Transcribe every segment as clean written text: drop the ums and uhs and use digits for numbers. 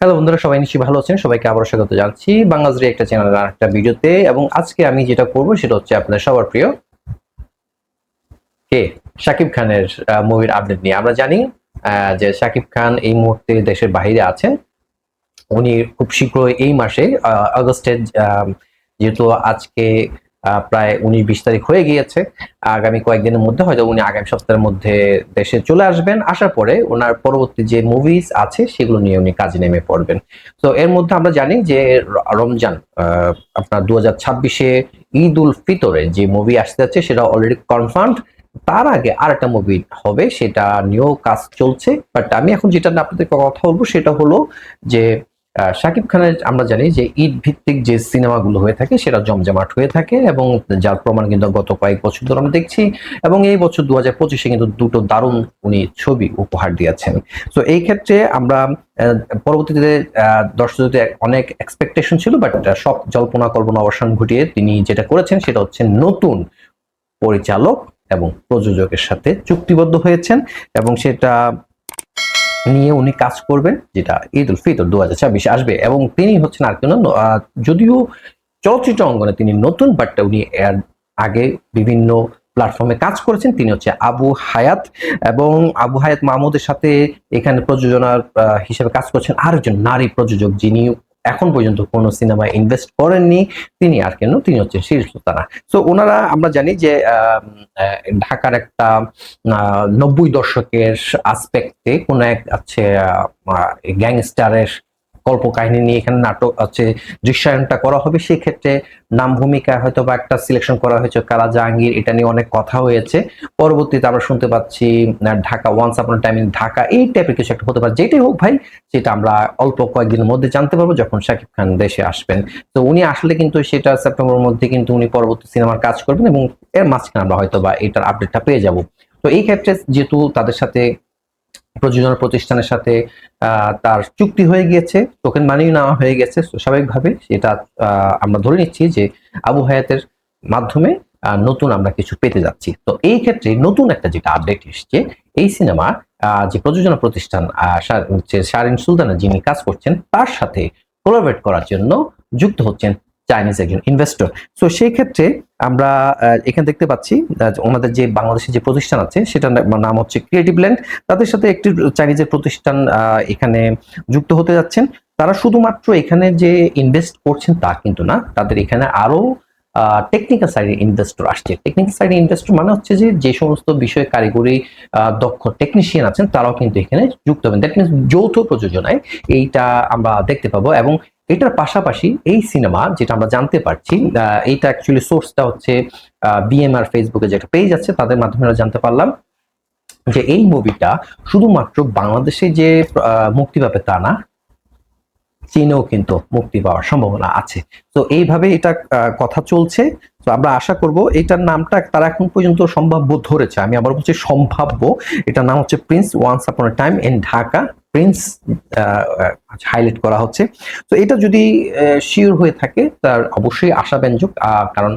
Hello বন্ধুরা, সবাই নিশ্চয়ই ভালো আছেন। সবাইকে আবারও স্বাগত জানাচ্ছি বাংলাদেশ রিয়েক্টর চ্যানেলের আরেকটা ভিডিওতে। এবং আজকে আমি যেটা করব সেটা হচ্ছে আপনাদের সবার প্রিয় শাকিব খানের মুভির আপডেট নিয়ে। আমরা জানি যে শাকিব খান এই মুহূর্তে দেশের বাইরে আছেন। উনি খুব শীঘ্রই এই মাসে আগস্টের যেহেতু আজকে প্রায় 19-20 তারিখ হয়ে গিয়েছে, আগামী কয়েকদিনের মধ্যে হয়তো উনি আগামী সপ্তাহের মধ্যে দেশে চলে আসবেন। আসার পরে ওনার পরবর্তী যে মুভিজ আছে সেগুলো নিয়ে উনি কাজে নেমে পড়বেন। তো এর মধ্যে আমরা জানি যে রমজান আপনার 2026-এ ঈদ উল ফিতরে যে মুভি আসতে যাচ্ছে সেটা অলরেডি কনফার্মড। তার আগে আর একটা মুভি হবে, সেটা নিয়েও কাজ চলছে। বাট আমি এখন যেটা আপনাদের কথা বলবো সেটা হলো যে শাকিব খানের আমরা জানি যে ঈদ ভিত্তিক যে সিনেমাগুলো হয়ে থাকে সেটা জমজমাট হয়ে থাকে, এবং যার প্রমাণ কিন্তু গত কয়েক বছর ধরে আমরা দেখছি। এবং এই বছর 2025-এ কিন্তু দুটো দারুণ উনি ছবি উপহার দিয়েছেন। তো এই ক্ষেত্রে আমরা পরবর্তীতে দর্শকদের অনেক এক্সপেকটেশন ছিল, বাট সব জল্পনা কল্পনা অবসান ঘটিয়ে তিনি যেটা করেছেন সেটা হচ্ছে নতুন পরিচালক এবং প্রযোজকের সাথে চুক্তিবদ্ধ হয়েছেন, এবং সেটা নিয়ে উনি কাজ করবেন, যেটা ঈদ উল ফিতর 2026 আসবে। এবং তিনি হচ্ছেন আর কেন, যদিও চলচ্চিত্র অঙ্গনে তিনি নতুন, বাট উনি এর আগে বিভিন্ন প্ল্যাটফর্মে কাজ করেছেন। তিনি হচ্ছে আবু হায়াত, এবং আবু হায়াত মাহমুদের সাথে এখানে প্রযোজনার হিসেবে কাজ করছেন আরেকজন নারী প্রযোজক, যিনি এখন পর্যন্ত কোনো সিনেমায় ইনভেস্ট করেননি। তিনি আর কেন, তিনি হচ্ছেন শিরিন সুলতানা। তো ওনারা আমরা জানি যে ঢাকার একটা 90 দশকের আসপেক্টে কোন এক আছে গ্যাংস্টারের কল্পকাহিনী নিয়ে এখানে নাটক আছে, দৃশ্যায়নটা করা হবে। সেই ক্ষেত্রে নাম ভূমিকায় হয়তো বা একটা সিলেকশন করা হয়েছে কালা জাহাঙ্গীর, এটা নিয়ে অনেক কথা হয়েছে। পরবর্তীতে আমরা শুনতে পাচ্ছি Dhaka once upon time in Dhaka, এই টাইপের কিছু একটা হতে পারে। যেটাই হোক ভাই, সেটা আমরা অল্প কয়েকদিনের মধ্যে জানতে পারবো যখন শাকিব খান দেশে আসবেন। তো উনি আসলে কিন্তু সেটা সেপ্টেম্বরের মধ্যে কিন্তু উনি পরবর্তী সিনেমার কাজ করবেন, এবং এর মাঝখানে আমরা হয়তো বা এটার আপডেটটা পেয়ে যাব। তো এই ক্ষেত্রে যেহেতু তাদের সাথে প্রযোজনা প্রতিষ্ঠানের সাথে তার চুক্তি হয়ে গিয়েছে, টোকেন মানিও নেওয়া হয়ে গেছে, স্বাভাবিকভাবে সেটা আমরা ধরে নিচ্ছি যে আবু হায়াতের মাধ্যমে নতুন আমরা কিছু পেতে যাচ্ছি। তো এই ক্ষেত্রে নতুন একটা যেটা আপডেট এসছে, এই সিনেমা যে প্রযোজনা প্রতিষ্ঠান শিরিন সুলতানা যিনি কাজ করছেন, তার সাথে কোলাবরেট করার জন্য যুক্ত হচ্ছেন চাইনিজ একজন ইনভেস্টর। তো সেই ক্ষেত্রে আমরা এখানে দেখতে পাচ্ছি ওনাদের যে বাংলাদেশের যে প্রতিষ্ঠান আছে সেটার নাম হচ্ছে ক্রিয়েটিভ ল্যান্ড। তাদের সাথে একটি চাইনিজের প্রতিষ্ঠান এখানে যুক্ত হতে যাচ্ছেন। তারা শুধুমাত্র এখানে যে ইনভেস্ট করছেন তা কিন্তু না, তাদের এখানে আরো টেকনিক্যাল সাইডের ইনভেস্টর আসছে। টেকনিক্যাল সাইডের ইনভেস্টর মানে হচ্ছে যে সমস্ত বিষয়ে কারিগরি দক্ষ টেকনিশিয়ান আছেন তারাও কিন্তু এখানে যুক্ত হবেন। দ্যাট মিনস যৌথ প্রযোজনায় এইটা আমরা দেখতে পাবো। এবং এটার পাশাপাশি এই সিনেমা যেটা আমরা জানতে পারছি, এইটা অ্যাকচুয়ালি সোর্সটা হচ্ছে বিএমআর ফেসবুকে যে একটা পেজ আছে, তাদের মাধ্যমে আমরা জানতে পারলাম যে এই মুভিটা শুধুমাত্র বাংলাদেশে যে মুক্তি পাবে তা না, চীনেও কিন্তু মুক্তি পাওয়ার সম্ভাবনা আছে। তো এইভাবে এটা কথা চলছে। তো আমরা আশা করব এটার নামটা তারা এখন পর্যন্ত সম্ভাব্য ধরেছে, আমি আবার বলছি সম্ভাব্য। এটার নাম হচ্ছে Prince once upon a time in Dhaka, Prince highlight করা হচ্ছে। তো এটা যদি শিওর হয়ে থাকে তার অবশ্যই আশাব্যঞ্জক, কারণ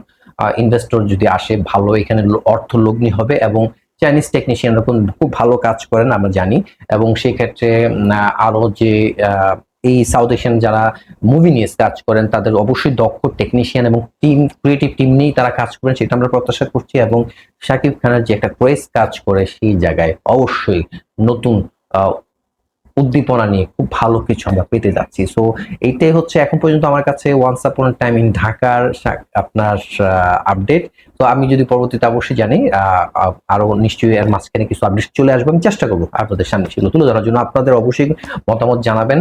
ইনভেস্টর যদি আসে ভালো, এখানে অর্থ লগ্নি হবে, এবং চাইনিজ টেকনিশিয়ানরা খুব ভালো কাজ করেন আমরা জানি। এবং সেই ক্ষেত্রে আরো যে এই সাউথ এশিয়ান যারা মুভি নিয়ে কাজ করেন তাদের অবশ্যই দক্ষ টেকনিশিয়ান এবং টিম, ক্রিয়েটিভ টিম নিয়েই তারা কাজ করেন, সেটা আমরা প্রত্যাশা করছি। এবং শাকিব খানের যে একটা ক্রেজ কাজ করে সেই জায়গায় অবশ্যই নতুন উদ্দীপনা নিয়ে খুব ভালো কিছু আমরা পেতে যাচ্ছি। সো এইটাই হচ্ছে এখন পর্যন্ত আমার কাছে once upon a time in ঢাকার আপনার আপডেট। তো আমি যদি পরবর্তীতে অবশ্যই জানি আরো নিশ্চয়ই এর মাঝখানে কিছু আপডেট চলে আসবে, আমি চেষ্টা করবো আপনাদের সামনে সেগুলো তুলে ধরার জন্য। আপনাদের অবশ্যই মতামত জানাবেন,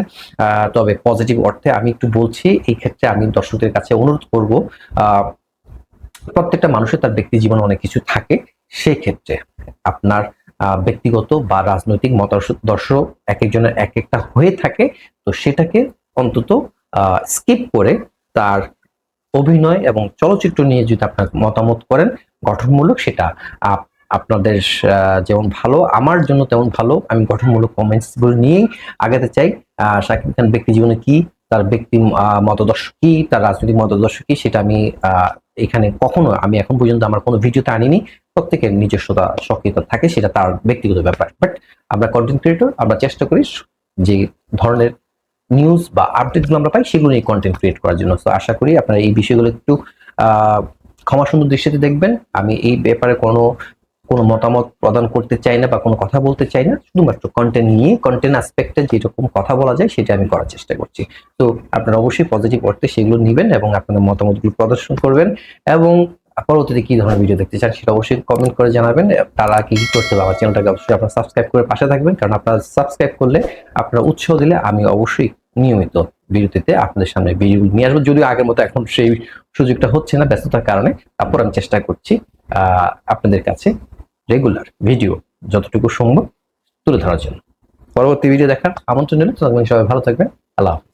তবে পজিটিভ অর্থে। আমি একটু বলছি এই ক্ষেত্রে, আমি দর্শকদের কাছে অনুরোধ করবো, প্রত্যেকটা মানুষের তার ব্যক্তি জীবনে অনেক কিছু থাকে। সেক্ষেত্রে আপনার ব্যক্তিগত বা রাজনৈতিক মতাদর্শ এক একজনের এক একটা হয়ে থাকে। তো সেটাকে অন্তত স্কিপ করে তার অভিনয় এবং চলচ্চিত্র নিয়ে যদি আপনার মতামত করেন গঠনমূলক, সেটা আপনাদের যেমন ভালো, আমার জন্য তেমন ভালো। আমি গঠনমূলক কমেন্টস গুলো নিয়েই আগাতে চাই। শাকিব খান ব্যক্তি জীবনে কি, তার ব্যক্তি মতাদর্শ কি, তার রাজনৈতিক মতাদর্শ কি, সেটা আমি এখানে কখনো, আমি এখন পর্যন্ত আমার কোনো ভিডিওতে আনিনি। প্রত্যেকের নিজস্বতা সক্রিয়তা থাকে, সেটা তার ব্যক্তিগত ব্যাপার। বাট আমরা কন্টেন্ট ক্রিয়েটর, আমরা চেষ্টা করি যে ধরনের নিউজ বা আপডেটগুলো আমরা পাই সেগুলো নিয়ে কন্টেন্ট ক্রিয়েট করার জন্য। তো আশা করি আপনারা এই বিষয়গুলো একটু ক্ষমা সুন্দর দৃষ্টিতে দেখবেন। আমি এই ব্যাপারে কোনো মতামত প্রদান করতে চাই না বা কোনো কথা বলতে চাই না, শুধুমাত্র কন্টেন্ট নিয়ে কন্টেন্ট অ্যাসপেক্টে যেরকম কথা বলা যায় সেটা আমি করার চেষ্টা করছি। তো আপনারা অবশ্যই পজিটিভ অর্থে সেগুলো নেবেন এবং আপনাদের মতামতগুলো প্রদর্শন করবেন এবং পরবর্তীতে কি ধরনের ভিডিও দেখতে চান সেটা অবশ্যই কমেন্ট করে জানাবেন। তারা কি করতে হবে, আমার চ্যানেলটাকে অবশ্যই আপনারা সাবস্ক্রাইব করে পাশে থাকবেন, কারণ আপনারা সাবস্ক্রাইব করলে, আপনারা উৎসাহ দিলে আমি অবশ্যই নিয়মিত ভিডিওতে আপনাদের সামনে ভিডিও নিয়ে আসবো। যদিও আগের মতো এখন সেই সুযোগটা হচ্ছে না ব্যস্ততার কারণে, তারপর আমি চেষ্টা করছি আপনাদের কাছে রেগুলার ভিডিও যতটুকু সম্ভব তুলে ধরার জন্য। পরবর্তী ভিডিও দেখার আমন্ত্রণ জানাই। ততক্ষণ সবাই ভালো থাকবেন। আল্লাহ হাফেজ।